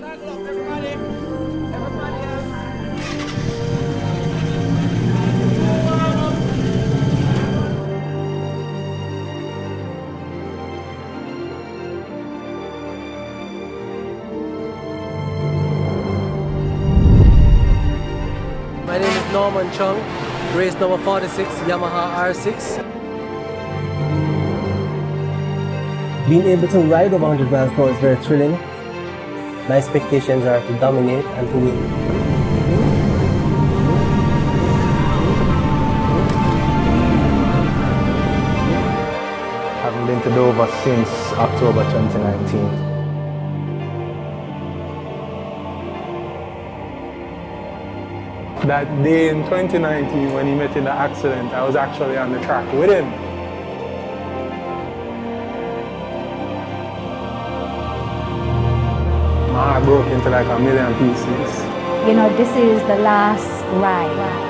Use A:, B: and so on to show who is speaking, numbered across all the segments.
A: My name is Chung, race number 46, Yamaha R6. Being able to ride over 100 miles per hour is very thrilling. My expectations are to dominate and to win.
B: Haven't been to Dover since October 2019. That day in 2019 when he met in the accident, I was actually on the track with him. My heart broke into like a million pieces.
C: You know, this is the last ride.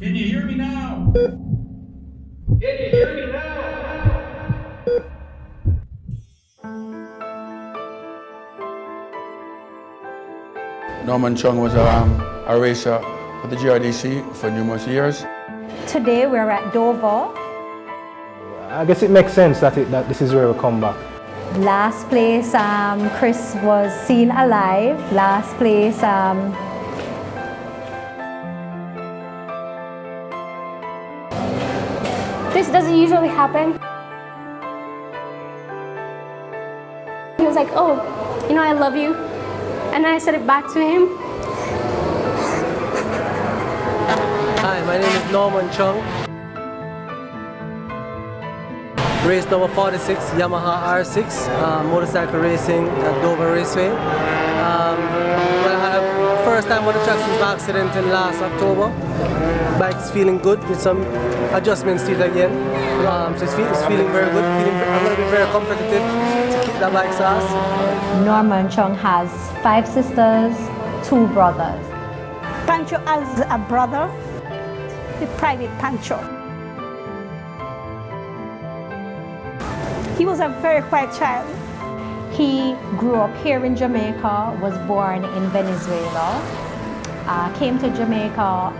D: Can you hear me now? Can you hear me now?
E: Chung was a racer for the GRDC for numerous years.
C: Today we're at Dover.
B: I guess it makes sense that this is where we come back.
C: Last place, Chris was seen alive. Last place,
F: this doesn't usually happen. He was like, oh, you know, I love you. And then I said it back to him.
A: Hi, my name is Chung. Race number 46, Yamaha R6, motorcycle racing at Dover Raceway. Well, I had a first time on the track since my accident in last October. Bike's feeling good with some adjustments to it again. So it's feeling very good. I'm going to be very competitive to keep the bike's ass.
C: Chung has 5 sisters, 2 brothers.
G: Pancho has a brother, the private Pancho. He was a very quiet child.
C: He grew up here in Jamaica, was born in Venezuela, came to Jamaica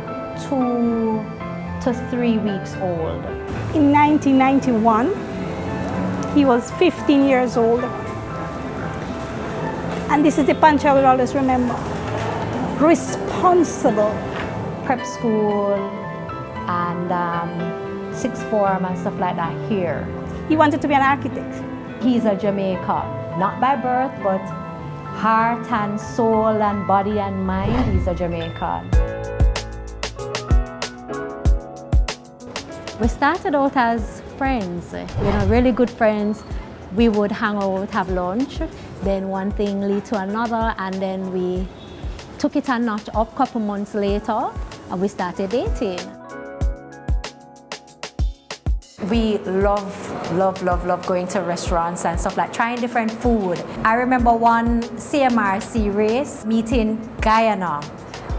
C: 2 to 3 weeks old.
G: In 1991, he was 15 years old. And this is the Pancho I will always remember. Responsible.
C: Prep school and sixth form and stuff like that here.
G: He wanted to be an architect.
C: He's a Jamaican, not by birth, but heart and soul and body and mind, he's a Jamaican. We started out as friends, really good friends. We would hang out, have lunch, then one thing lead to another, and then we took it a notch up a couple months later, and we started dating. We love going to restaurants and stuff, like trying different food. I remember one CMRC race, meeting Guyana.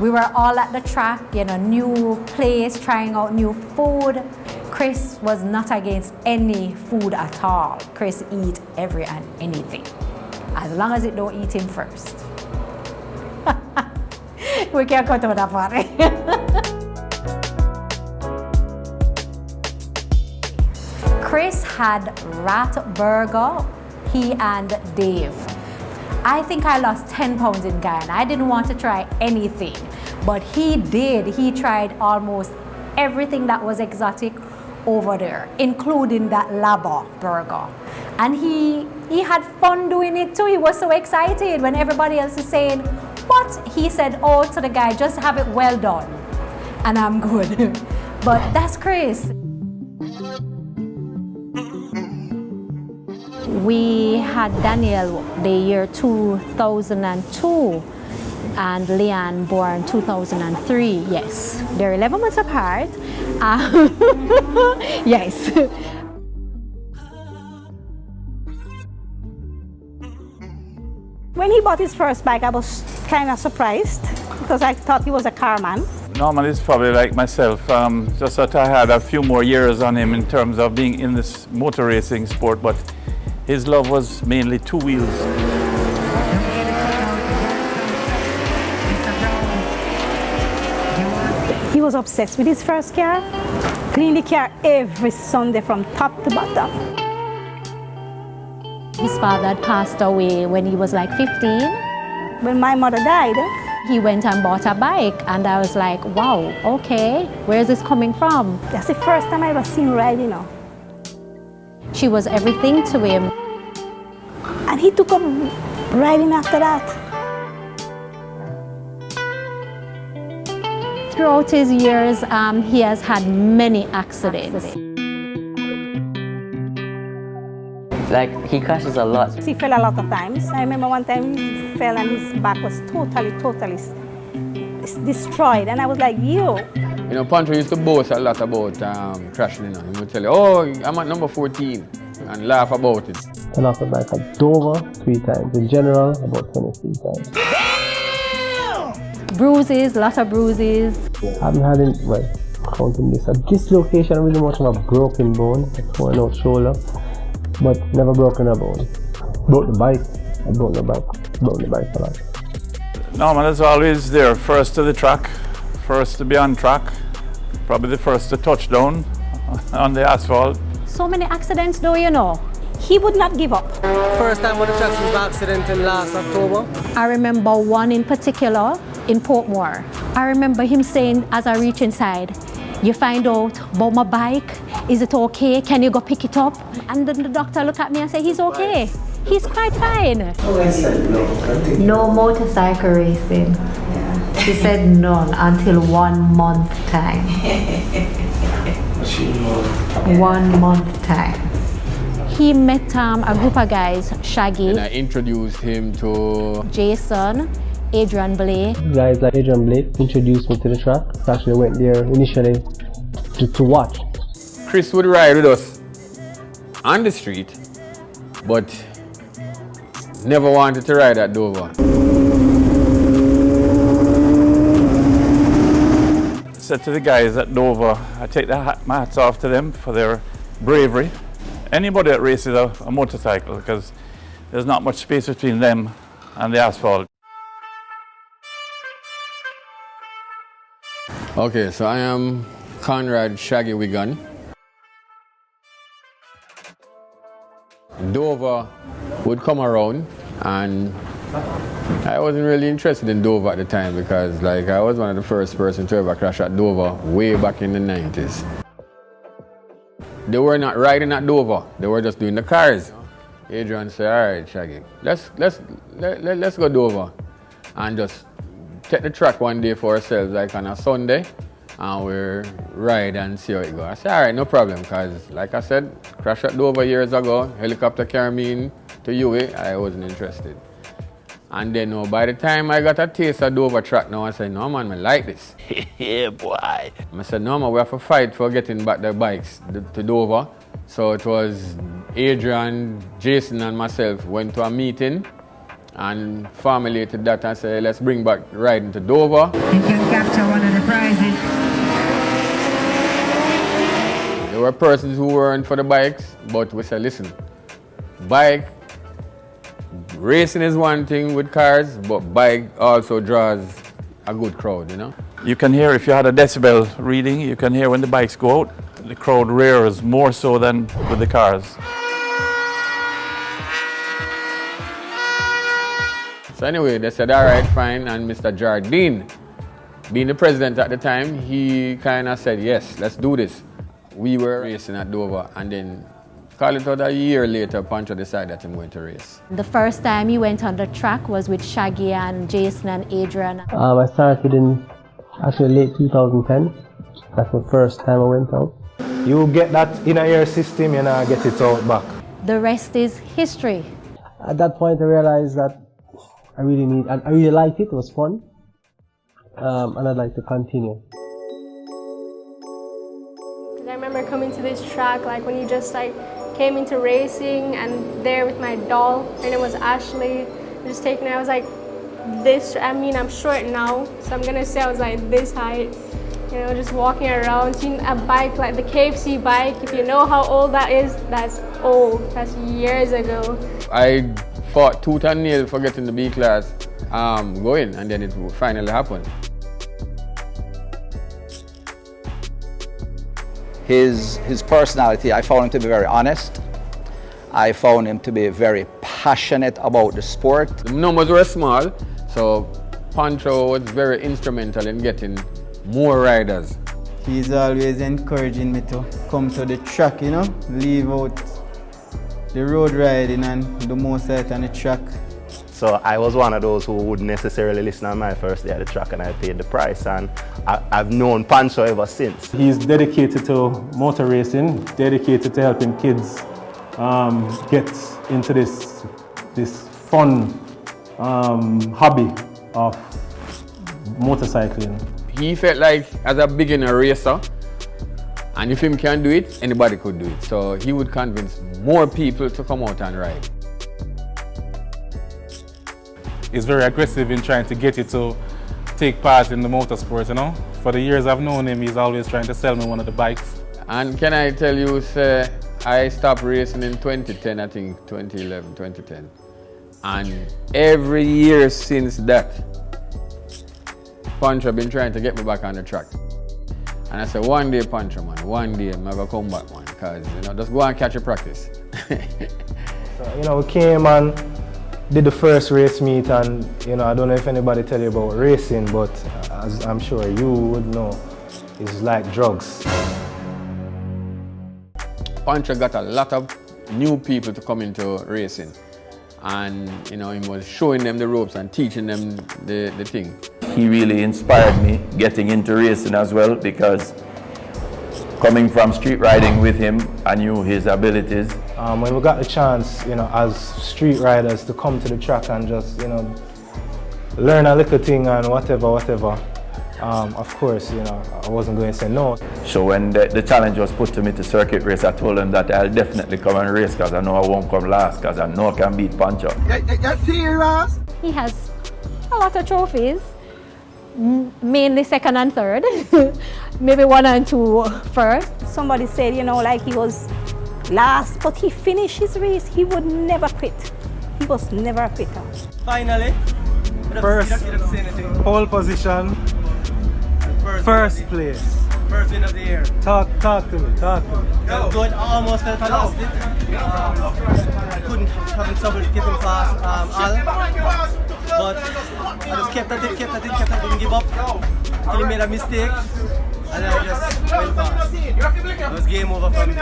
C: We were all at the track, you know, new place, trying out new food. Chris was not against any food at all. Chris eat every and anything, as long as it don't eat him first. We can't cut out that part. Chris had rat burger, he and Dave. I think I lost 10 pounds in Guyana. I didn't want to try anything, but he did. He tried almost everything that was exotic over there, including that lava burger. And he had fun doing it too. He was so excited when everybody else is saying, what? He said, oh, to the guy, just have it well done. And I'm good. But that's Chris. We had Daniel the year 2002 and Leanne born 2003. Yes, they're 11 months apart. Yes.
G: When he bought his first bike, I was kind of surprised because I thought he was a car man.
D: Norman is probably like myself, just that I had a few more years on him in terms of being in this motor racing sport, but his love was mainly two wheels.
G: He was obsessed with his first car, cleaned the car every Sunday from top to bottom.
C: His father had passed away when he was like 15.
G: When my mother died,
C: He went and bought a bike, and I was like, wow, okay, where is this coming from?
G: that's the first time I ever seen him ride, you know.
C: She was everything to him.
G: And he took up riding after that.
C: Throughout his years, he has had many accidents.
H: Like, he crashes a lot.
G: He fell a lot of times. I remember one time he fell and his back was totally destroyed. And I was like, yo.
E: You know, Pancho used to boast a lot about crashing, you know. He would tell you, oh, I'm at number 14, and laugh about it.
A: I lost my bike at Dover 3 times. In general, about 23 times.
C: Bruises, lots of bruises.
A: I haven't had any, well, counting this. At this location, I really much of a broken bone, a torn out shoulder, but never broken a bone. Broke the bike. I broke the bike. Broke the bike a lot.
D: Norman is always there, first to the track, first to be on track, probably the first to touch down on the asphalt.
C: So many accidents though, you know.
G: He would not give up.
A: First time when the Jackson was accident in last October.
C: I remember one in particular in Portmore. I remember him saying as I reach inside, you find out about my bike, is it okay? Can you go pick it up? And then the doctor looked at me and said, he's okay. He's quite fine.
I: No motorcycle racing. She said none until 1 month time. 1 month time.
C: He met a group of guys, Shaggy,
E: And I introduced him to
C: Jason, Adrian Blake.
A: Guys like Adrian Blake introduced me to the track. I actually went there initially to watch.
E: Chris would ride with us on the street, but never wanted to ride at Dover.
D: Said to the guys at Dover, I take my hats off to them for their bravery. Anybody that races a motorcycle, because there's not much space between them and the asphalt.
E: Okay, so I am Conrad Shaggy Wigan. Dover would come around, and I wasn't really interested in Dover at the time because like I was one of the first person to ever crash at Dover way back in the 90s. They were not riding at Dover, they were just doing the cars. Adrian said, all right, Shaggy, let's go Dover and just take the track one day for ourselves, like on a Sunday, and we'll ride and see how it goes. I said, all right, no problem, because like I said, crashed at Dover years ago, helicopter carried me in to UA, I wasn't interested. And then by the time I got a taste of Dover track now, I said, no man, I like this.
H: Yeah, boy.
E: I said, no man, we have to fight for getting back the bikes to Dover. So it was Adrian, Jason and myself went to a meeting and formulated that and said, let's bring back riding to Dover.
I: capture one of the prizes.
E: There were persons who weren't for the bikes, but we said, listen, bike, racing is one thing with cars, but bike also draws a good crowd, you know?
D: You can hear, if you had a decibel reading, you can hear when the bikes go out, the crowd rears more so than with the cars.
E: So anyway, they said, all right, fine, and Mr. Jardine, being the president at the time, he kind of said, yes, let's do this. We were racing at Dover, and then call it out a year later, Pancho decided that he went to race.
C: The first time he went on the track was with Shaggy and Jason and Adrian.
A: I started in actually late 2010. That's the first time I went out.
B: You get that in a year system, you know, get it out back.
C: The rest is history.
A: At that point I realized that I really liked it, it was fun. And I'd like to continue.
F: I remember coming to this track, like when you just like came into racing, and there with my doll, her name was Ashley, just taking her, I was like this, I mean I'm short now, so I'm gonna say I was like this height, you know, just walking around, seeing a bike like the KFC bike. If you know how old that is, that's old, that's years ago.
E: I fought tooth and nail for getting the B class going, and then it finally happened.
J: His personality, I found him to be very honest. I found him to be very passionate about the sport.
E: The numbers were small, so Pancho was very instrumental in getting more riders.
K: He's always encouraging me to come to the track, you know, leave out the road riding and do most of it on the track.
L: So I was one of those who wouldn't necessarily listen on my first day at the track, and I paid the price, and I've known Pancho ever since.
B: He's dedicated to motor racing, dedicated to helping kids get into this fun hobby of motorcycling.
E: He felt like, as a beginner racer, and if him can do it, anybody could do it. So he would convince more people to come out and ride.
B: He's very aggressive in trying to get you to take part in the motorsport, you know. For the years I've known him, he's always trying to sell me one of the bikes.
E: And can I tell you, sir, I stopped racing in 2010, I think 2011, 2010. And every year since that, Pancho been trying to get me back on the track. And I said, one day, Pancho, man, one day I'm gonna come back, man, because, you know, just go and catch a practice.
B: So, you know, we came and did the first race meet, and, you know, I don't know if anybody tell you about racing, but as I'm sure you would know, it's like drugs.
E: Pancho got a lot of new people to come into racing, and, you know, he was showing them the ropes and teaching them the thing.
M: He really inspired me getting into racing as well, because coming from street riding with him, I knew his abilities.
B: When we got the chance, you know, as street riders to come to the track and just, you know, learn a little thing and whatever, of course, you know, I wasn't going to say no.
M: So when the challenge was put to me to circuit race, I told him that I'll definitely come and race, because I know I won't come last, because I know I can beat Pancho.
F: You're serious? He has a lot of trophies, mainly second and third, maybe 1 and 2 first.
G: Somebody said, you know, like he was last, but he finished his race. He would never quit. He was never a quitter.
A: Finally,
B: First pole position, first place.
A: First win of the year.
B: Talk to me.
A: Going almost felt lost it. I couldn't have trouble getting past Al. But I just kept at it, didn't give up. Till he made a mistake. And I just went fast. It was game over for me.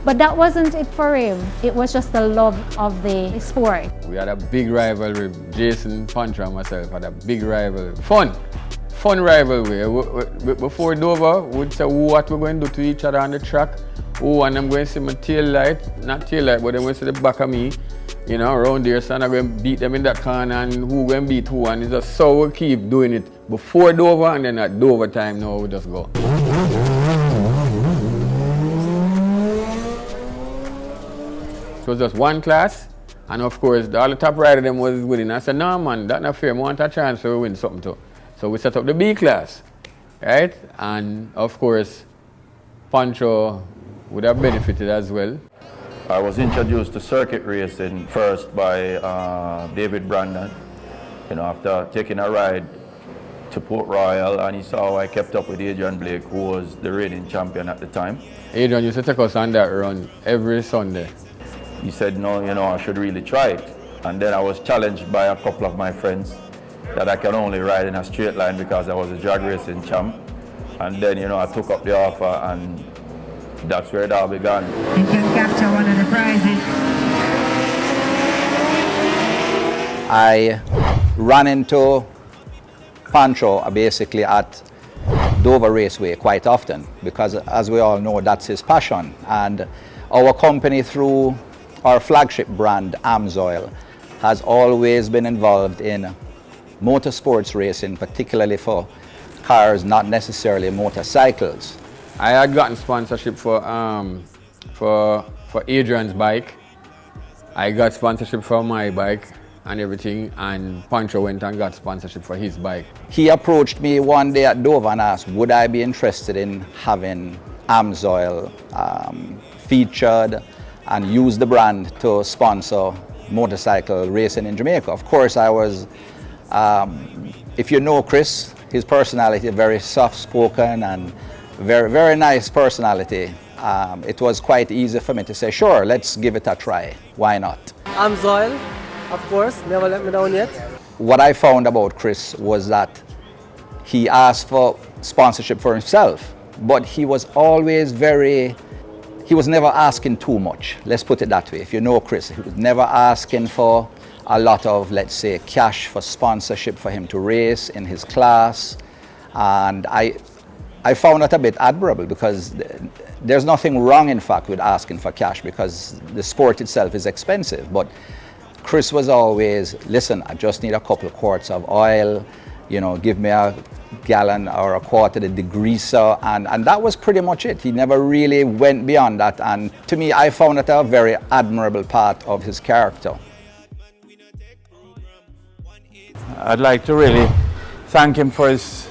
C: But that wasn't it for him. It was just the love of the sport.
E: We had a big rivalry. Jason, Pancho, and myself had a big rivalry. Fun rivalry. Before Dover, we'd say what we're going to do to each other on the track. Oh, and I'm going to see my tail light, not tail light, but they're going to see the back of me. You know, around there, so I'm going to beat them in that corner, and who going to beat who, and it's just so we keep doing it before Dover, and then at Dover time now we just go. It was just one class, and of course all the top rider them was winning. I said, no man, that's not fair, I want a chance to win something too. So we set up the B class, right? And of course, Pancho would have benefited as well.
M: I was introduced to circuit racing first by David Brandon, after taking a ride to Port Royal, and he saw how I kept up with Adrian Blake, who was the reigning champion at the time.
E: Adrian used to take us on that run every Sunday.
M: He said, no, I should really try it. And then I was challenged by a couple of my friends that I can only ride in a straight line because I was a drag racing champ. And then, I took up the offer, and that's where it all began.
I: You can capture one of the prizes.
J: I ran into Pancho basically at Dover Raceway quite often because, as we all know, that's his passion. And our company, through our flagship brand, Amsoil, has always been involved in motorsports racing, particularly for cars, not necessarily motorcycles.
E: I had gotten sponsorship for Adrian's bike. I got sponsorship for my bike and everything, and Pancho went and got sponsorship for his bike.
J: He approached me one day at Dover and asked, would I be interested in having Amsoil featured and use the brand to sponsor motorcycle racing in Jamaica. Of course, I was, if you know Chris, his personality, very soft-spoken and very, very nice personality. It was quite easy for me to say, sure, let's give it a try. Why not?
A: Amsoil, of course, never let me down yet.
J: What I found about Chris was that he asked for sponsorship for himself, but he was always he was never asking too much. Let's put it that way. If you know Chris, he was never asking for a lot of, let's say, cash for sponsorship for him to race in his class. And I found that a bit admirable because there's nothing wrong, in fact, with asking for cash because the sport itself is expensive. But Chris was always, listen, I just need a couple of quarts of oil, give me a gallon or a quarter of degreaser, and that was pretty much it. He never really went beyond that, and to me, I found it a very admirable part of his character.
D: I'd like to really thank him for his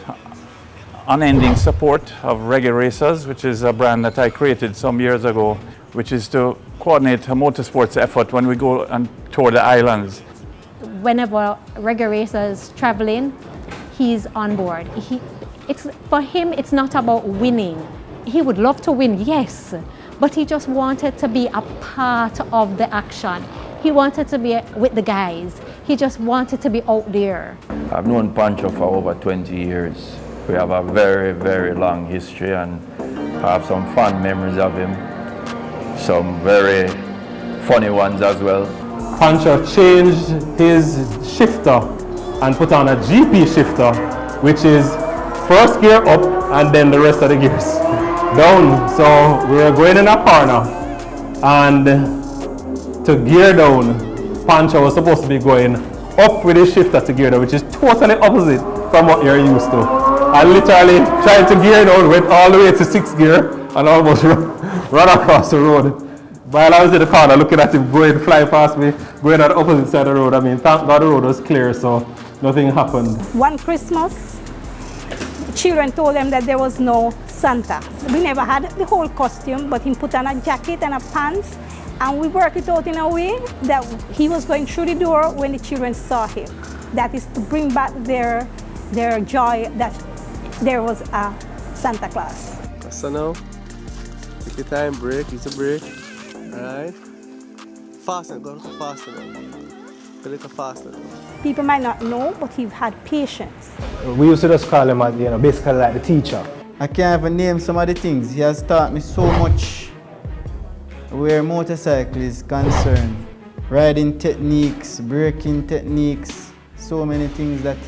D: unending support of Reggae Racers, which is a brand that I created some years ago, which is to coordinate a motorsports effort when we go and tour the islands.
C: Whenever Reggae Racers traveling, he's on board. For him, it's not about winning. He would love to win, yes, but he just wanted to be a part of the action. He wanted to be with the guys. He just wanted to be out there.
M: I've known Pancho for over 20 years. We have a very, very long history, and I have some fond memories of him. Some very funny ones as well.
B: Pancho changed his shifter and put on a GP shifter, which is first gear up and then the rest of the gears down. So we were going in a corner, and to gear down, Pancho was supposed to be going up with his shifter to gear down, which is totally opposite from what you're used to. I literally tried to gear down, went all the way to 6th gear and almost run across the road. While I was in the corner looking at him fly past me, going on the opposite side of the road. I mean, thank God the road was clear, so nothing happened.
G: One Christmas, the children told them that there was no Santa. We never had the whole costume, but he put on a jacket and a pants, and we worked it out in a way that he was going through the door when the children saw him. That is to bring back their joy that there was a Santa Claus.
A: So now, take your time, break, it's a break. Alright? Faster, go a little faster now. A little faster now.
G: People might not know, but he had patience.
B: We used to just call him, basically like the teacher.
K: I can't even name some of the things. He has taught me so much where motorcycle is concerned. Riding techniques, braking techniques, so many things that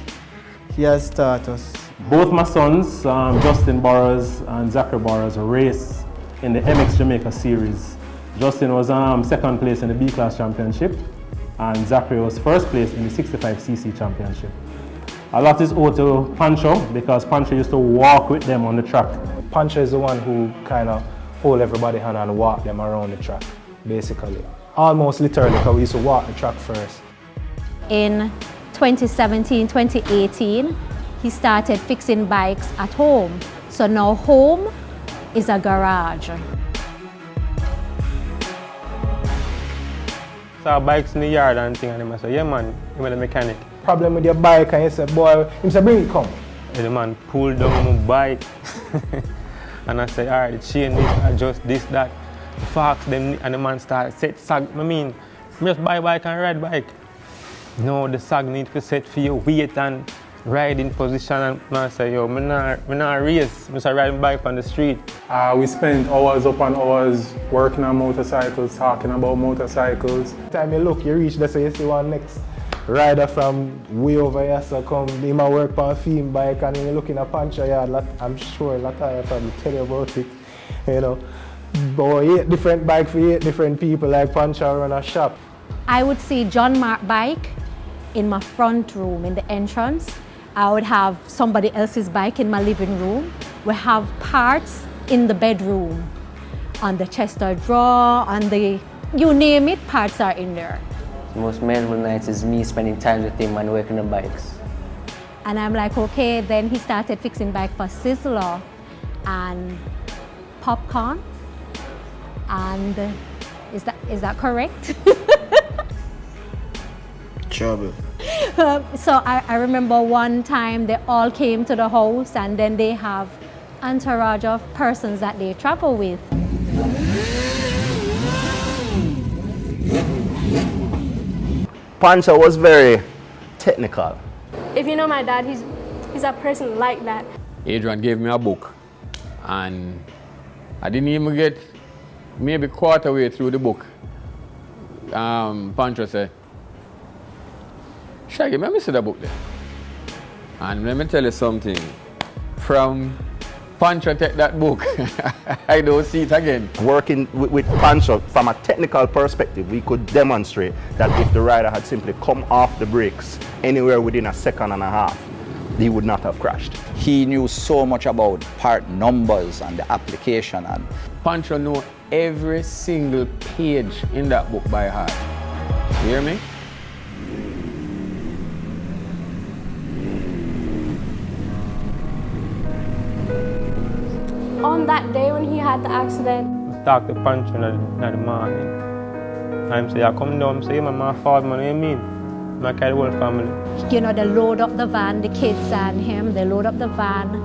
K: he has taught us.
B: Both my sons, Justin Burrows and Zachary Burrows, race in the MX Jamaica series. Justin was second place in the B-Class Championship, and Zachary was first place in the 65cc Championship. A lot is owed to Pancho, because Pancho used to walk with them on the track. Pancho is the one who kind of hold everybody hand and walk them around the track, basically. Almost literally, because we used to walk the track first.
C: In 2017, 2018, he started fixing bikes at home. So now home is a garage.
B: Saw bikes in the yard and thing, and I say, yeah man, I'm a mechanic. Problem with your bike, and he said, boy, he said, bring it come. And the man pulled down my bike. And I said, all right, chain this, adjust this, that. The forks, them, and the man started set sag. I mean, just buy bike and ride bike. No, the sag need to set for your weight and ride in position. And I say, yo, I'm not race, I'm just riding bike on the street.
N: We spent hours upon hours working on motorcycles, talking about motorcycles.
B: Time you look, you reach there, so you see one next rider from way over here, so come, he might work on a theme bike, and when you look in a Pancho yard, I'm sure Lataya probably tell you about it, you know. But 8 different bikes for 8 different people, like Pancho run a shop.
C: I would see John Mark bike in my front room, in the entrance. I would have somebody else's bike in my living room. We have parts in the bedroom, on the Chester drawer, on the, you name it, parts are in there.
H: The most memorable nights is me spending time with him and working on bikes.
C: And I'm like, okay, then he started fixing bike for Sizzler and Popcorn. And is that correct?
O: Trouble.
C: So I remember one time they all came to the house, and then they have entourage of persons that they travel with.
L: Pancho was very technical.
F: If you know my dad, he's a person like that.
E: Adrian gave me a book, and I didn't even get maybe quarter way through the book. Pancho said, Shaggy, let me see the book there. And let me tell you something. From Pancho take that book, I don't see it again.
L: Working with Pancho, from a technical perspective, we could demonstrate that if the rider had simply come off the brakes anywhere within a second and a half, he would not have crashed.
J: He knew so much about part numbers and the application. And
E: Pancho knew every single page in that book by heart. You hear me?
F: On that day when he had the accident,
B: I talked to Pancho in the morning. I say, I come down, I say, yeah, my father, man, what do you mean? I carry the whole family.
C: You know, they load up the van, the kids and him, they load up the van,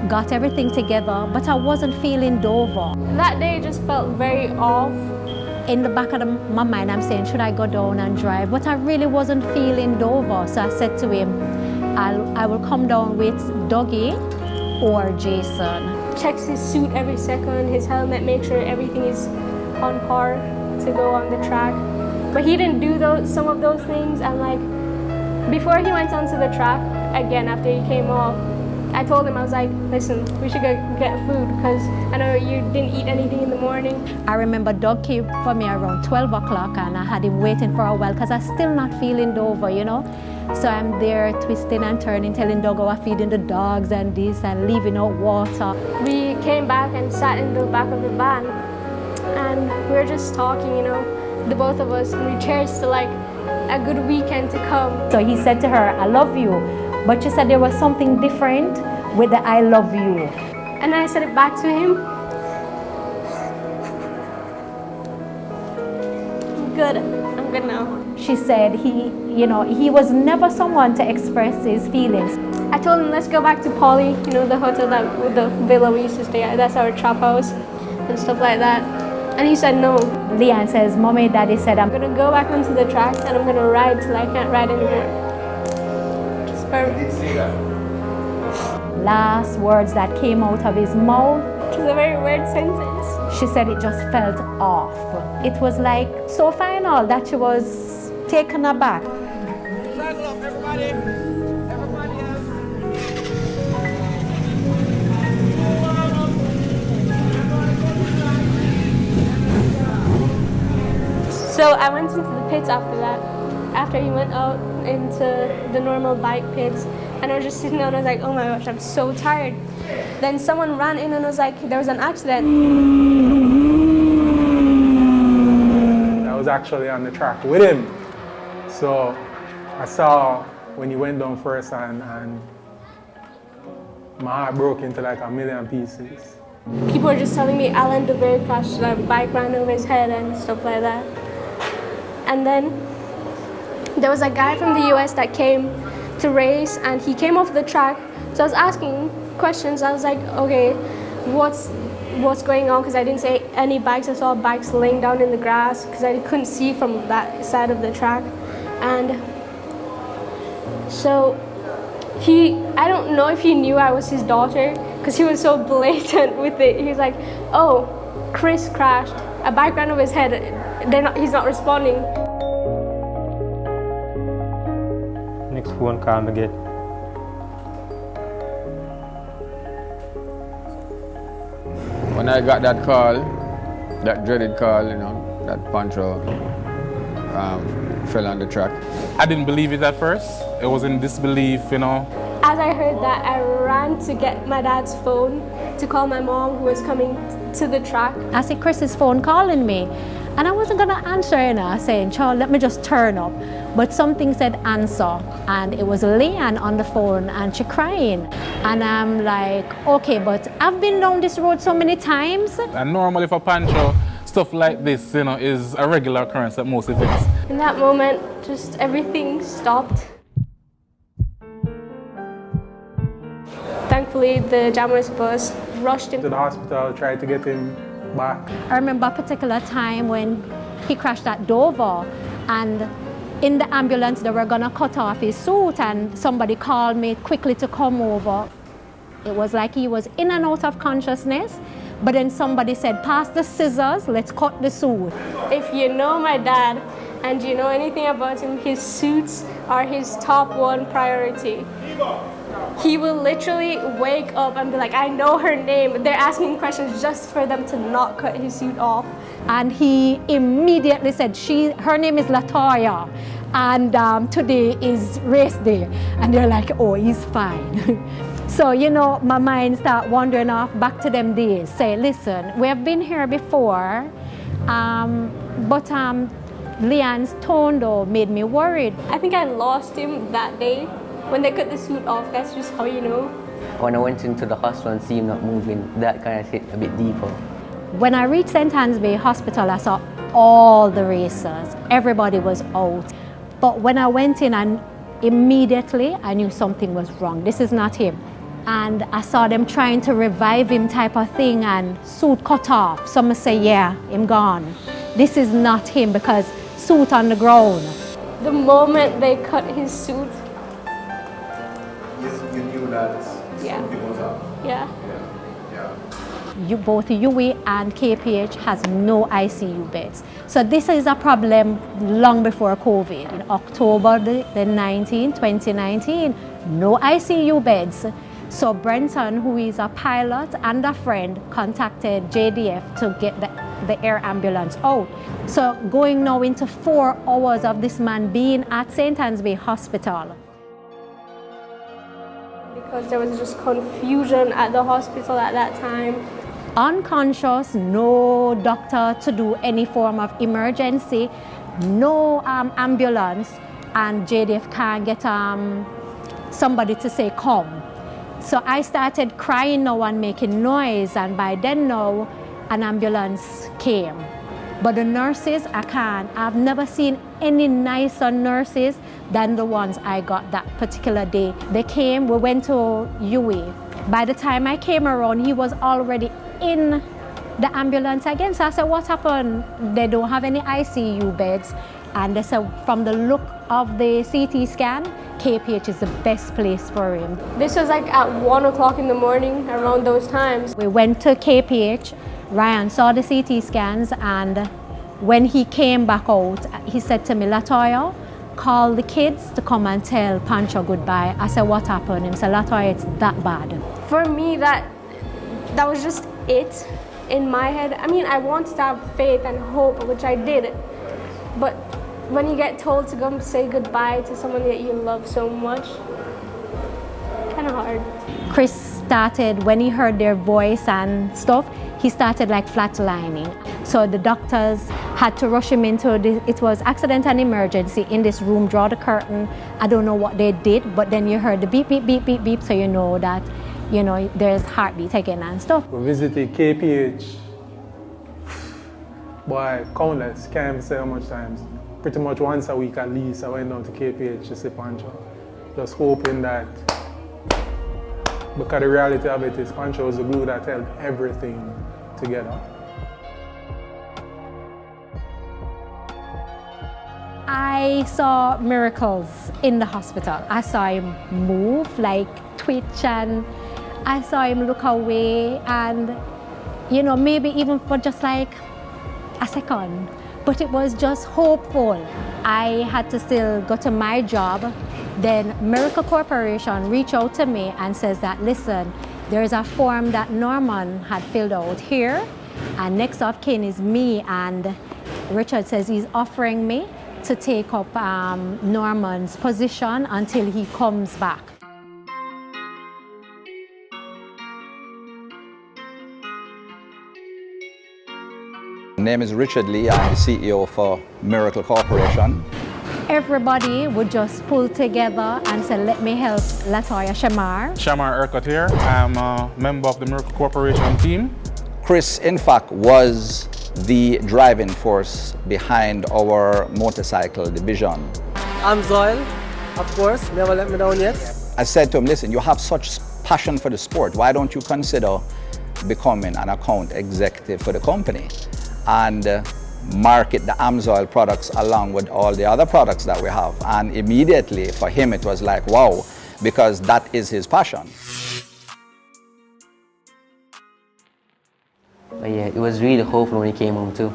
C: got everything together, but I wasn't feeling Dover.
F: That day just felt very off.
C: In the back of my mind, I'm saying, should I go down and drive? But I really wasn't feeling Dover. So I said to him, I will come down with Dougie or Jason.
F: Checks his suit every second, his helmet, make sure everything is on par to go on the track. But he didn't do some of those things, and like, before he went onto the track, again after he came off, I told him, I was like, listen, we should go get food because I know you didn't eat anything in the morning.
C: I remember Doug came for me around 12 o'clock and I had him waiting for a while because I'm still not feeling Dover, you know. So I'm there twisting and turning, telling Doug how I'm feeding the dogs and this and leaving out water.
F: We came back and sat in the back of the van and we were just talking, you know, the both of us, and we cheers to like a good weekend to come.
C: So he said to her, I love you. But she said there was something different with the I love you.
F: And I said it back to him. I'm good. I'm good now.
C: She said he was never someone to express his feelings.
F: I told him, let's go back to Polly, you know, the hotel, the villa we used to stay at. That's our trap house and stuff like that. And he said no.
C: Leanne says, Mommy, Daddy said, I'm
F: gonna go back onto the track and I'm gonna ride till I can't ride anymore.
C: Last words that came out of his mouth.
F: It was a very weird sentence.
C: She said it just felt off. It was like so final that she was taken aback.
A: Circle up, everybody. Everybody else.
F: So I went into the pits after that. After he went out into the normal bike pits, and I was just sitting there and I was like, oh my gosh, I'm so tired. Then someone ran in and was like, there was an accident.
N: I was actually on the track with him. So I saw when he went down first and my heart broke into like a million pieces.
F: People were just telling me Alan Dover crashed, a bike ran over his head and stuff like that. And then there was a guy from the US that came to race, and he came off the track. So I was asking questions. I was like, okay, what's going on? Because I didn't see any bikes. I saw bikes laying down in the grass because I couldn't see from that side of the track. And so I don't know if he knew I was his daughter, because he was so blatant with it. He was like, oh, Chris crashed, a bike ran over his head, he's not responding.
B: Next phone call I get.
E: When I got that call, that dreaded call, you know, that Pancho fell on the track.
N: I didn't believe it at first. It was in disbelief, you know.
F: As I heard that, I ran to get my dad's phone to call my mom, who was coming to the track.
C: I see Chris's phone calling me, and I wasn't gonna answer, you know, saying, "Child, let me just turn up." But something said answer, and it was Leanne on the phone, and she crying. And I'm like, okay, but I've been down this road so many times.
N: And normally for Pancho, stuff like this, you know, is a regular occurrence at most events.
F: In that moment, just everything stopped. Thankfully, the Jamaica bus rushed him
N: to the hospital, tried to get him back.
C: I remember a particular time when he crashed at Dover, and in the ambulance they were gonna cut off his suit, and somebody called me quickly to come over. It was like he was in and out of consciousness, but then somebody said, "Pass the scissors, let's cut the suit."
F: If you know my dad and you know anything about him, his suits are his top one priority. He will literally wake up and be like, "I know her name." They're asking questions just for them to not cut his suit off.
C: And he immediately said, her name is Latoya, and today is race day. And they're like, "Oh, he's fine." So, you know, my mind started wandering off back to them days. Say, listen, we have been here before, but Leanne's tone though made me worried.
F: I think I lost him that day. When they cut the suit off, that's just how you know.
H: When I went into the hospital and see him not moving, that kind of hit a bit deeper.
C: When I reached St. Anne's Bay Hospital, I saw all the racers. Everybody was out. But when I went in, and immediately I knew something was wrong. This is not him. And I saw them trying to revive him type of thing, and suit cut off. Some say, yeah, him gone. This is not him, because suit on the ground.
F: The moment they cut his suit,
L: you knew that something was up.
F: Yeah.
C: Both UWE and KPH has no ICU beds. So this is a problem long before COVID. In October the 19th, 2019, no ICU beds. So Brenton, who is a pilot and a friend, contacted JDF to get the air ambulance out. So going now into 4 hours of this man being at St. Anne's Bay Hospital.
F: Because there was just confusion at the hospital at that time.
C: Unconscious, no doctor to do any form of emergency, no ambulance, and JDF can't get somebody to say come. So I started crying now and making noise, and by then now an ambulance came. But the nurses, I've never seen any nicer nurses than the ones I got that particular day. They came, we went to UWE. By the time I came around, he was already in the ambulance again. So I said, what happened? They don't have any ICU beds. And they said, from the look of the CT scan, KPH is the best place for him.
F: This was like at 1 o'clock in the morning, around those times.
C: We went to KPH, Ryan saw the CT scans, and when he came back out, he said to me, Latoya, call the kids to come and tell Pancho goodbye. I said, what happened? He said, Latoya, it's that bad.
F: For me, that was just it in my head. I mean, I wanted to have faith and hope, which I did. But when you get told to go and say goodbye to someone that you love so much, kind of hard.
C: Chris started, when he heard their voice and stuff, he started like flatlining. So the doctors had to rush him into it was accident and emergency in this room, draw the curtain. I don't know what they did, but then you heard the beep, beep, beep, beep, beep, so you know that you know, there's heartbeat again and stuff.
N: We visited KPH, boy, countless, can't even say how much times. Pretty much once a week at least, I went down to KPH to see Pancho, just hoping that, because the reality of it is Pancho was the glue that held everything together.
C: I saw miracles in the hospital. I saw him move, like twitch, and I saw him look away, and you know, maybe even for just like a second, but it was just hopeful. I had to still go to my job. Then Miracle Corporation reached out to me and says that, listen, there's a form that Norman had filled out here, and next of kin is me, and Richard says he's offering me to take up Norman's position until he comes back.
J: My name is Richard Lee. I'm the CEO for Miracle Corporation.
C: Everybody would just pull together and say, let me help Latoya Shamar.
O: Shamar Urquhart here. I'm a member of the Miracle Corporation team.
J: Chris, in fact, was the driving force behind our motorcycle division.
A: Amsoil, of course, never let me down yet.
J: I said to him, listen, you have such passion for the sport. Why don't you consider becoming an account executive for the company and market the Amsoil products along with all the other products that we have? And immediately for him it was like, wow, because that is his passion.
H: But yeah, it was really hopeful when he came home too.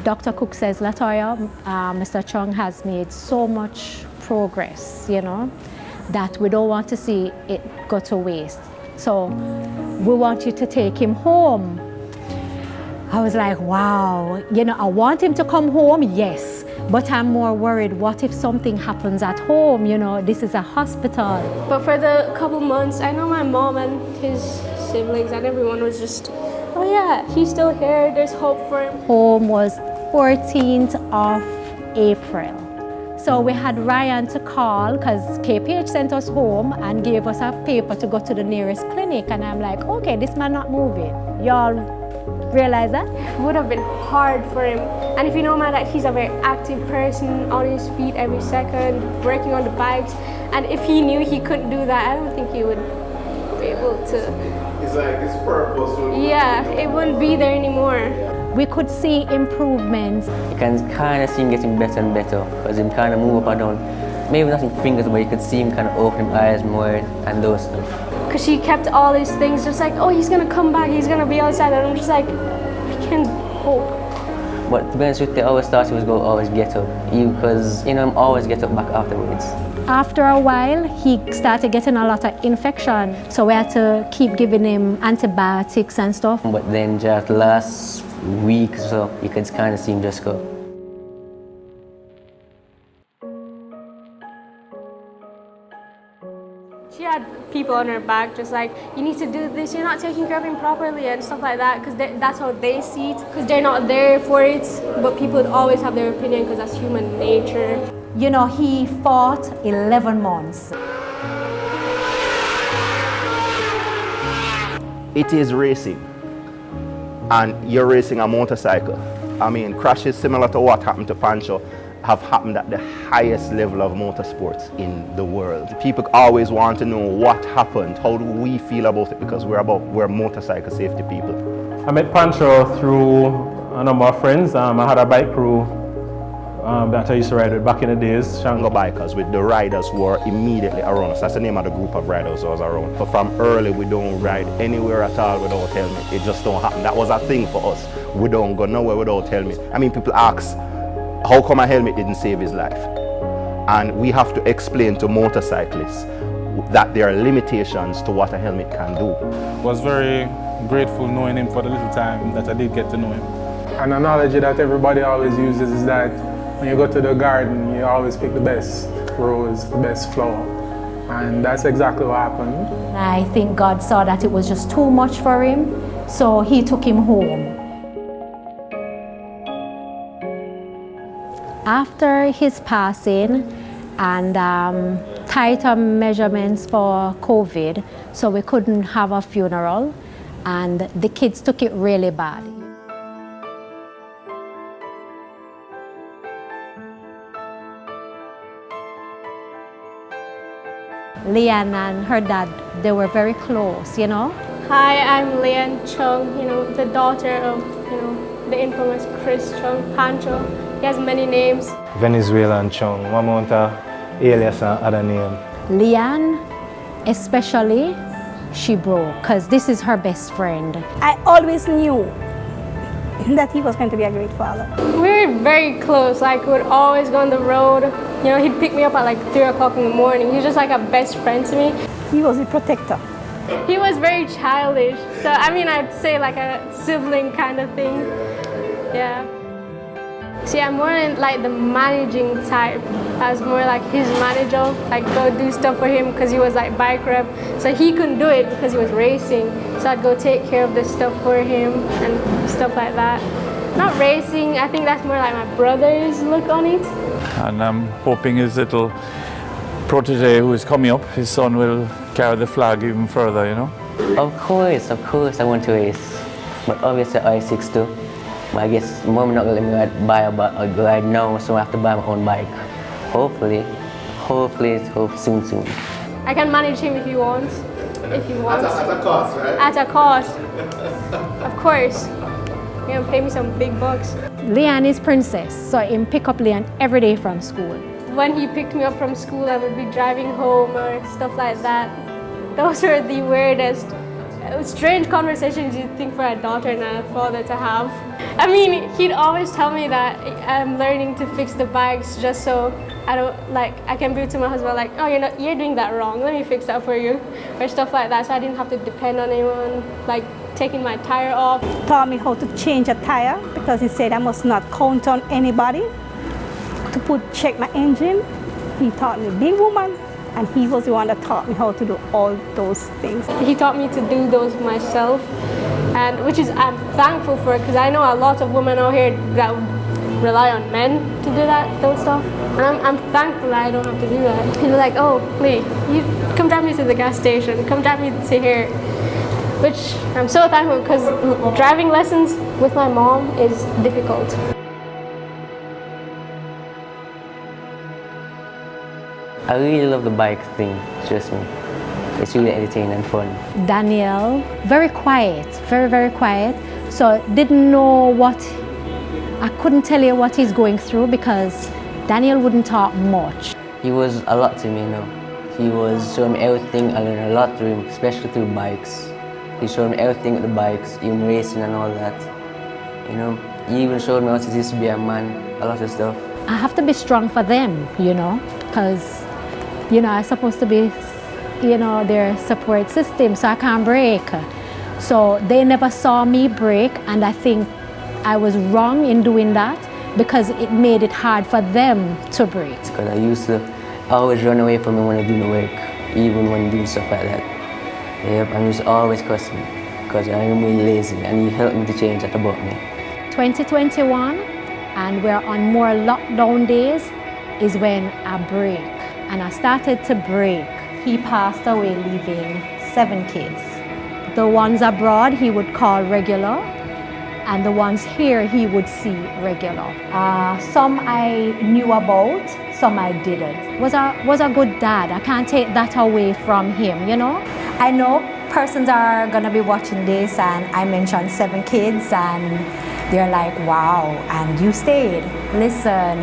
C: Dr. Cook says, Latoya, Mr. Chung has made so much progress, you know, that we don't want to see it go to waste. So we want you to take him home. I was like, wow, you know, I want him to come home, yes, but I'm more worried, what if something happens at home, you know, this is a hospital.
F: But for the couple months, I know my mom and his siblings and everyone was just, oh yeah, he's still here, there's hope for him.
C: Home was 14th of April. So we had Ryan to call because KPH sent us home and gave us a paper to go to the nearest clinic. And I'm like, okay, this man not moving. Y'all realize that?
F: It would have been hard for him. And if you know, man, that he's a very active person, on his feet every second, working on the bikes. And if he knew he couldn't do that, I don't think he would be able to.
P: It's like it's purposeful.
F: Yeah, it wouldn't be there anymore.
C: We could see improvements.
H: You can kind of see him getting better and better because him kind of move up and down. Maybe not in fingers, but you could see him kind of open his eyes more and those stuff.
F: Because she kept all these things just like, oh, he's going to come back, he's going to be outside. And I'm just like, we can hope.
H: But to be honest with you, I always thought he was going to always get up. Because, you know, him always get up back afterwards.
C: After a while, he started getting a lot of infection. So we had to keep giving him antibiotics and stuff.
H: But then just last week or so, you could kind of see him just go.
F: She had people on her back just like, you need to do this, you're not taking care of him properly and stuff like that, because that's how they see it, because they're not there for it. But people would always have their opinion because that's human nature.
C: You know, he fought 11 months.
L: It is racing, and you're racing a motorcycle. I mean, crashes similar to what happened to Pancho have happened at the highest level of motorsports in the world. People always want to know what happened, how do we feel about it, because we're motorcycle safety people.
B: I met Pancho through a number of friends. I had a bike crew that I used to ride with back in the days.
L: Chung bikers with the riders who are immediately around us. That's the name of the group of riders who was around. But from early, we don't ride anywhere at all without helmet. It just don't happen. That was a thing for us. We don't go nowhere without helmet. I mean, people ask, how come a helmet didn't save his life? And we have to explain to motorcyclists that there are limitations to what a helmet can do.
O: I was very grateful knowing him for the little time that I did get to know him.
N: An analogy that everybody always uses is that when you go to the garden, you always pick the best rose, the best flower. And that's exactly what happened.
C: I think God saw that it was just too much for him, so he took him home. After his passing, and tighter measurements for COVID, so we couldn't have a funeral, and the kids took it really bad. Leanne and her dad, they were very close, you know.
F: Hi, I'm Leanne Chung, the daughter of, the infamous Chris Chung, Pancho. He has many names.
B: Venezuelan Chung, one amount of alias and other name.
C: Leanne, especially, she broke, because this is her best friend.
G: I always knew that he was going to be a great father.
F: We were very close, like we would always go on the road. He'd pick me up at like 3 o'clock in the morning. He was just like a best friend to me.
G: He was a protector.
F: He was very childish. So I'd say like a sibling kind of thing. Yeah. See, I'm more in like the managing type. I was more like his manager, like go do stuff for him because he was like bike rep. So he couldn't do it because he was racing. So I'd go take care of the stuff for him and stuff like that. Not racing, I think that's more like my brother's look on it.
D: And I'm hoping his little protege who is coming up, his son will carry the flag even further,
H: Of course, I want to race. But obviously I6 too. But I guess mom not gonna let me buy a ride now, so I have to buy my own bike. Hopefully soon.
F: I can manage him if he wants. If he wants.
P: At a cost, right?
F: At a cost. Of course. You're gonna pay me some big bucks.
C: Leanne is princess, so I pick up Leanne every day from school.
F: When he picked me up from school, I would be driving home or stuff like that. Those were the weirdest, strange conversations you'd think for a daughter and a father to have. He'd always tell me that I'm learning to fix the bikes just so I can prove to my husband like, oh, you're doing that wrong, let me fix that for you, or stuff like that, so I didn't have to depend on anyone, like taking my tire off.
G: Taught me how to change a tire because he said I must not count on anybody to check my engine. He taught me, big woman, and he was the one that taught me how to do all those things.
F: He taught me to do those myself, and which is I'm thankful for it because I know a lot of women out here that rely on men to do those stuff, and I'm thankful that I don't have to do that. He's like, oh, Lee, you come drive me to the gas station, come drive me to here, which I'm so thankful because driving lessons with my mom is difficult.
H: I really love the bike thing, trust me. It's really entertaining and fun.
C: Daniel, very quiet, very quiet. So didn't know I couldn't tell you what he's going through because Daniel wouldn't talk much.
H: He was a lot to me, He was showing me everything. I learned a lot through him, especially through bikes. He showed me everything with the bikes, even racing and all that. He even showed me what it is to be a man, a lot of stuff.
C: I have to be strong for them, because I'm supposed to be, their support system, so I can't break. So they never saw me break, and I think I was wrong in doing that because it made it hard for them to break.
H: Because I used to always run away from him when I do the work, even when I do stuff like that. Yep, and he used to always cuss me because I am really lazy, and he helped me to change that about me.
C: 2021, and we're on more lockdown days, is when I break. And I started to break. He passed away leaving 7 kids. The ones abroad he would call regular, and the ones here he would see regular. Some I knew about, some I didn't. Was a good dad. I can't take that away from him, I know persons are gonna be watching this and I mentioned 7 kids and they're like, wow, and you stayed. Listen,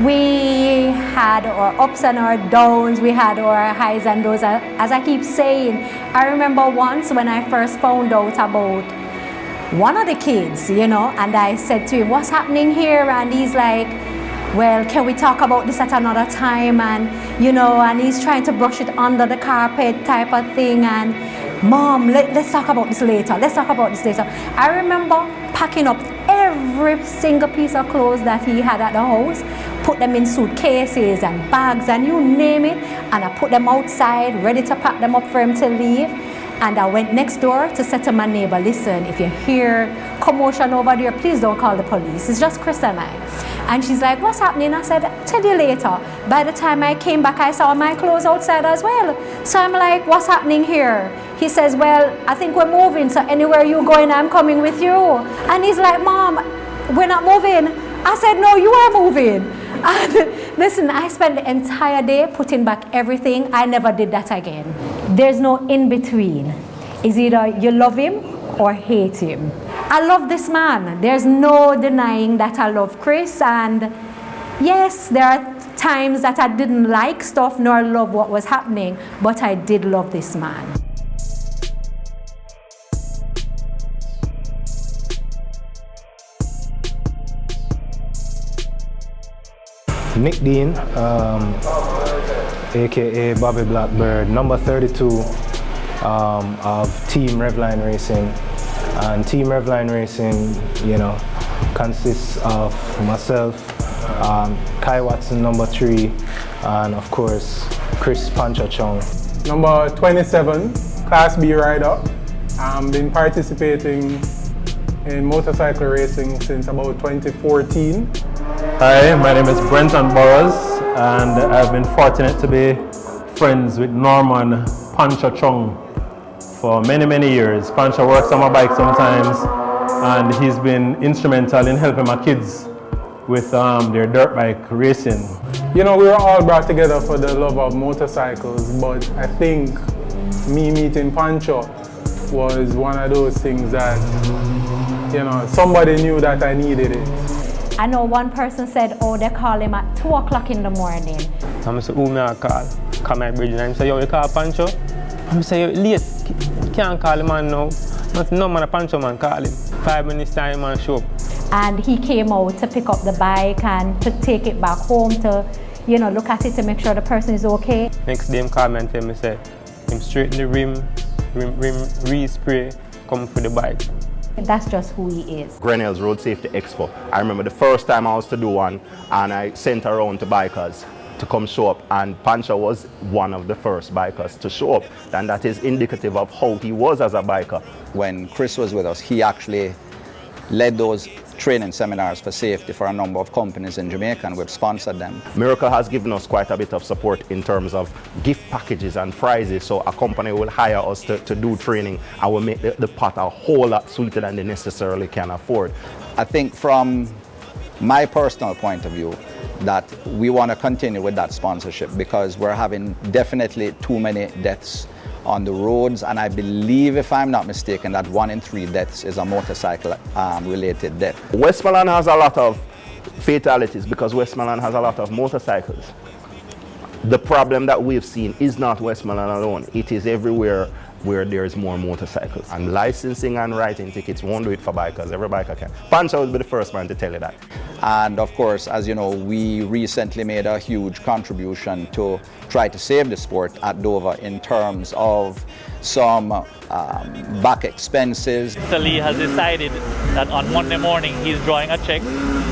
C: we had our ups and our downs, we had our highs and lows. As I keep saying, I remember once when I first found out about one of the kids, and I said to him, what's happening here? And he's like, well, can we talk about this at another time? And, and he's trying to brush it under the carpet type of thing. And, Mom, let's talk about this later. I remember packing up every single piece of clothes that he had at the house, put them in suitcases and bags and you name it, and I put them outside, ready to pack them up for him to leave. And I went next door to say to my neighbor, listen, if you hear commotion over there, please don't call the police. It's just Chris and I. And she's like, what's happening? I said, tell you later. By the time I came back, I saw my clothes outside as well. So I'm like, what's happening here? He says, well, I think we're moving, so anywhere you're going, I'm coming with you. And he's like, Mom, we're not moving. I said, no, you are moving. And listen, I spent the entire day putting back everything. I never did that again. There's no in between. It's either you love him or hate him. I love this man. There's no denying that I love Chris. And yes, there are times that I didn't like stuff nor love what was happening, but I did love this man.
B: Nick Dean, aka Bobby Blackbird, number 32 of Team Revline Racing. And Team Revline Racing, you know, consists of myself, Kai Watson, number 3, and of course, Chris Pancho Chung.
N: Number 27, Class B rider. I've been participating in motorcycle racing since about 2014.
O: Hi, my name is Brenton Burrows, and I've been fortunate to be friends with Norman Pancho Chung for many, many years. Pancho works on my bike sometimes, and he's been instrumental in helping my kids with their dirt bike racing.
N: You know, we were all brought together for the love of motorcycles, but I think me meeting Pancho was one of those things that, you know, somebody knew that I needed it.
C: I know one person said, oh, they call him at 2 o'clock in the morning.
Q: I'm say, who me I call? Come my bridge and I say, yo, you call Pancho? I'm say, you're late. You can't call him man now. I say, no man, a Pancho man, call him. 5 minutes time, man, show up.
C: And he came out to pick up the bike and to take it back home to, you know, look at it to make sure the person is okay.
Q: Next day, him call me and tell me, say, him straighten the rim re-spray, come for the bike.
C: That's just who he is.
L: Grenell's Road Safety Expo. I remember the first time I was to do one, and I sent around to bikers to come show up, and Pancho was one of the first bikers to show up, and that is indicative of how he was as a biker.
J: When Chris was with us, he actually led those training seminars for safety for a number of companies in Jamaica, and we've sponsored them.
L: Miracle has given us quite a bit of support in terms of gift packages and prizes, so a company will hire us to do training and will make the pot a whole lot sweeter than they necessarily can afford.
J: I think from my personal point of view, that we want to continue with that sponsorship because we're having definitely too many deaths on the roads, and I believe, if I'm not mistaken, that 1 in 3 deaths is a motorcycle related death.
L: Westmoreland has a lot of fatalities because Westmoreland has a lot of motorcycles. The problem that we've seen is not Westmoreland alone, it is everywhere where there's more motorcycles. And licensing and writing tickets won't do it for bikers, every biker can. Pancho will be the first man to tell you that.
J: And of course, as you know, we recently made a huge contribution to try to save the sport at Dover in terms of some back expenses.
R: Mr. Lee has decided that on Monday morning he's drawing a check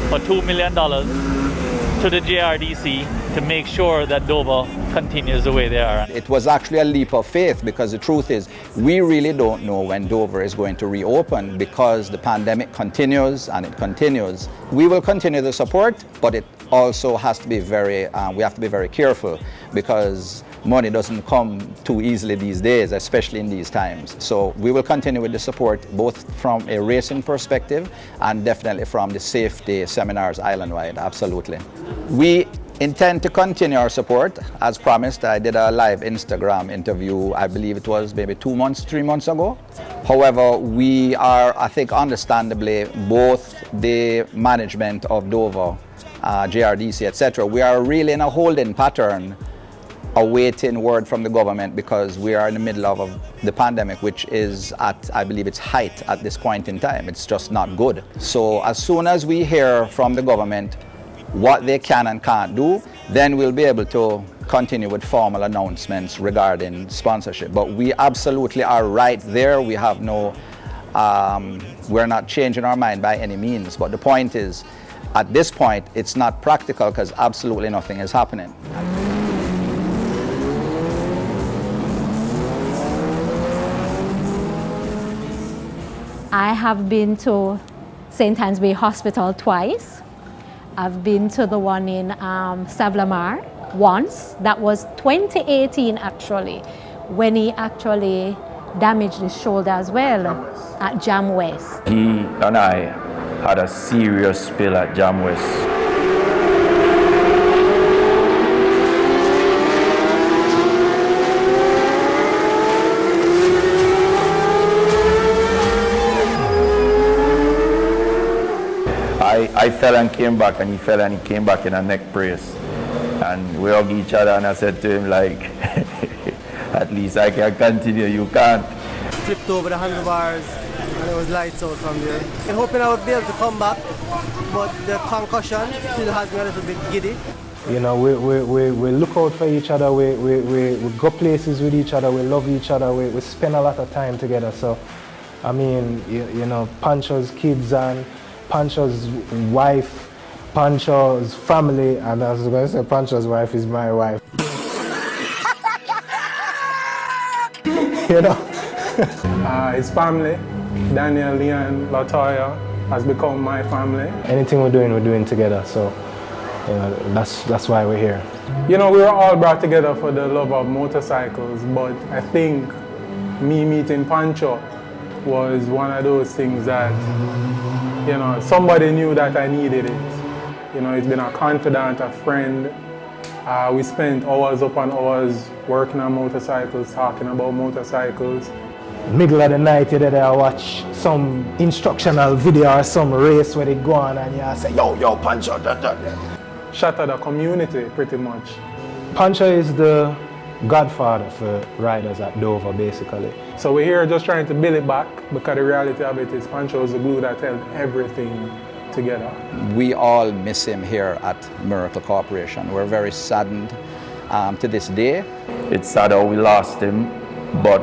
R: for $2 million to the JRDC to make sure that Dover continues the way they are.
J: It was actually a leap of faith because the truth is we really don't know when Dover is going to reopen because the pandemic continues and it continues. We will continue the support, but it also has to be we have to be very careful because money doesn't come too easily these days, especially in these times. So we will continue with the support both from a racing perspective and definitely from the safety seminars island-wide, absolutely. We intend to continue our support. As promised, I did a live Instagram interview, I believe it was maybe 3 months ago. However, we are, I think understandably, both the management of Dover, JRDC, etc., we are really in a holding pattern awaiting word from the government because we are in the middle of the pandemic, which is at, I believe, its height at this point in time. It's just not good. So as soon as we hear from the government what they can and can't do, then we'll be able to continue with formal announcements regarding sponsorship. But we absolutely are right there. We have no, we're not changing our mind by any means. But the point is, at this point, it's not practical because absolutely nothing is happening.
C: I have been to St. Anne's Bay Hospital twice. I've been to the one in Savlamar once. That was 2018 actually, when he actually damaged his shoulder as well at Jam West.
M: He and I had a serious spill at Jam West. I fell and came back, and he fell and he came back in a neck brace. And we hugged each other, and I said to him, like, at least I can continue, you can't.
A: Flipped over the handlebars, and it was lights out from there. I'm hoping I would be able to come back, but the concussion still has me a little bit giddy.
B: You know, we look out for each other, we go places with each other, we love each other, we spend a lot of time together. So, I mean, you know, Pancho's kids and Pancho's wife, Pancho's family, and I was going to say Pancho's wife is my wife. You know?
N: His family, Daniel, Leon, Latoya, has become my family.
B: Anything we're doing together, so you know, that's why we're here.
N: You know, we were all brought together for the love of motorcycles, but I think me meeting Pancho was one of those things that, you know, somebody knew that I needed it. You know, it's been a confidant, a friend. We spent hours upon hours working on motorcycles, talking about motorcycles.
B: Middle of the night, you I watch some instructional video or some race where they go on and you say, yo, Pancho,
N: Shatter the community, pretty much.
B: Pancho is the godfather for riders at Dover, basically.
N: So we're here just trying to build it back, because the reality of it is Pancho is the glue that held everything together.
J: We all miss him here at Miracle Corporation. We're very saddened to this day.
M: It's sad how we lost him, but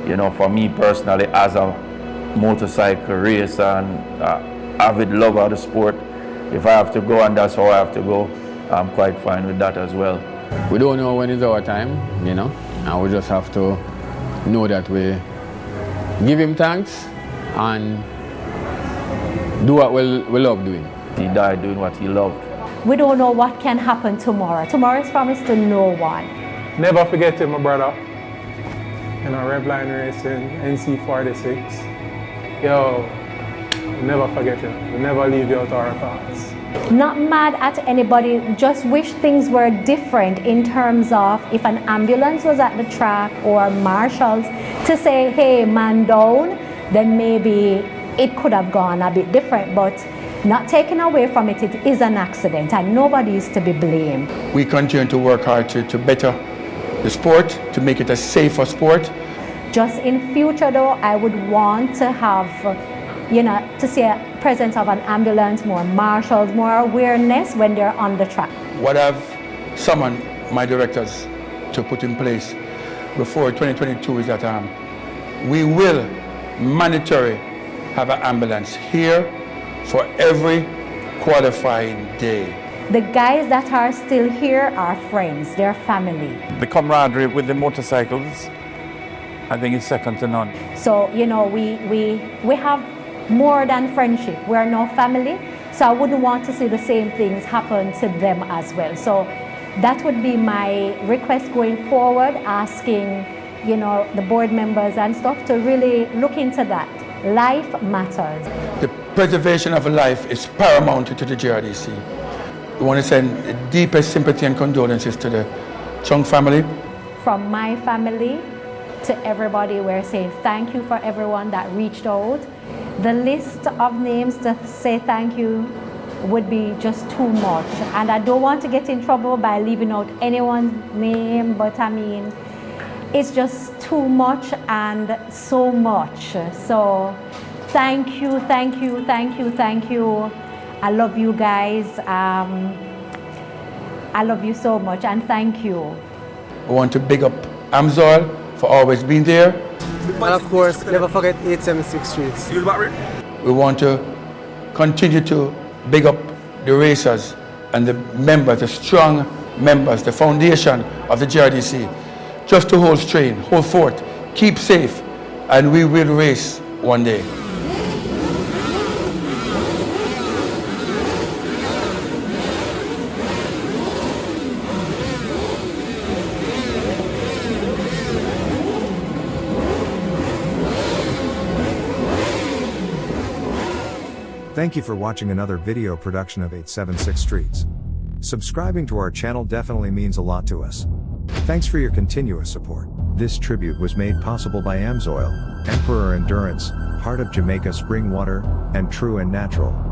M: you know, for me personally, as a motorcycle racer and avid lover of the sport, if I have to go and that's how I have to go, I'm quite fine with that as well.
E: We don't know when is our time, you know, and we just have to know that we give him thanks and do what we love doing.
M: He died doing what he loved.
C: We don't know what can happen tomorrow. Tomorrow is promised to no one.
N: Never forget him, my brother. You know, Revline Racing, NC46. Yo, never forget him. We never leave you out of our thoughts.
C: Not mad at anybody, just wish things were different in terms of if an ambulance was at the track or marshals to say, hey, man down, then maybe it could have gone a bit different, but not taken away from it, it is an accident and nobody is to be blamed.
S: We continue to work hard to better the sport, to make it a safer sport.
C: Just in future though, I would want to have, you know, to see a presence of an ambulance, more marshals, more awareness when they're on the track.
S: What I've summoned my directors to put in place before 2022 is that we will mandatory have an ambulance here for every qualifying day.
C: The guys that are still here are friends, they're family.
D: The camaraderie with the motorcycles, I think is second to none.
C: So, you know, we have more than friendship. We are now family, so I wouldn't want to see the same things happen to them as well. So that would be my request going forward, asking, you know, the board members and stuff to really look into that. Life matters.
S: The preservation of life is paramount to the GRDC. We want to send the deepest sympathy and condolences to the Chung family.
C: From my family to everybody, we're saying thank you for everyone that reached out. The list of names to say thank you would be just too much. And I don't want to get in trouble by leaving out anyone's name, but I mean, it's just too much and so much. So thank you, thank you, thank you, thank you. I love you guys. I love you so much and thank you.
S: We want to big up Amsoil for always being there.
A: And of course, never forget 876 Streets.
S: We want to continue to big up the racers and the members, the strong members, the foundation of the GRDC. Just to hold straight, hold forth, keep safe, and we will race one day.
T: Thank you for watching another video production of 876 Streets. Subscribing to our channel definitely means a lot to us. Thanks for your continuous support. This tribute was made possible by Amsoil, Emperor Endurance, Heart of Jamaica Spring Water, and True and Natural.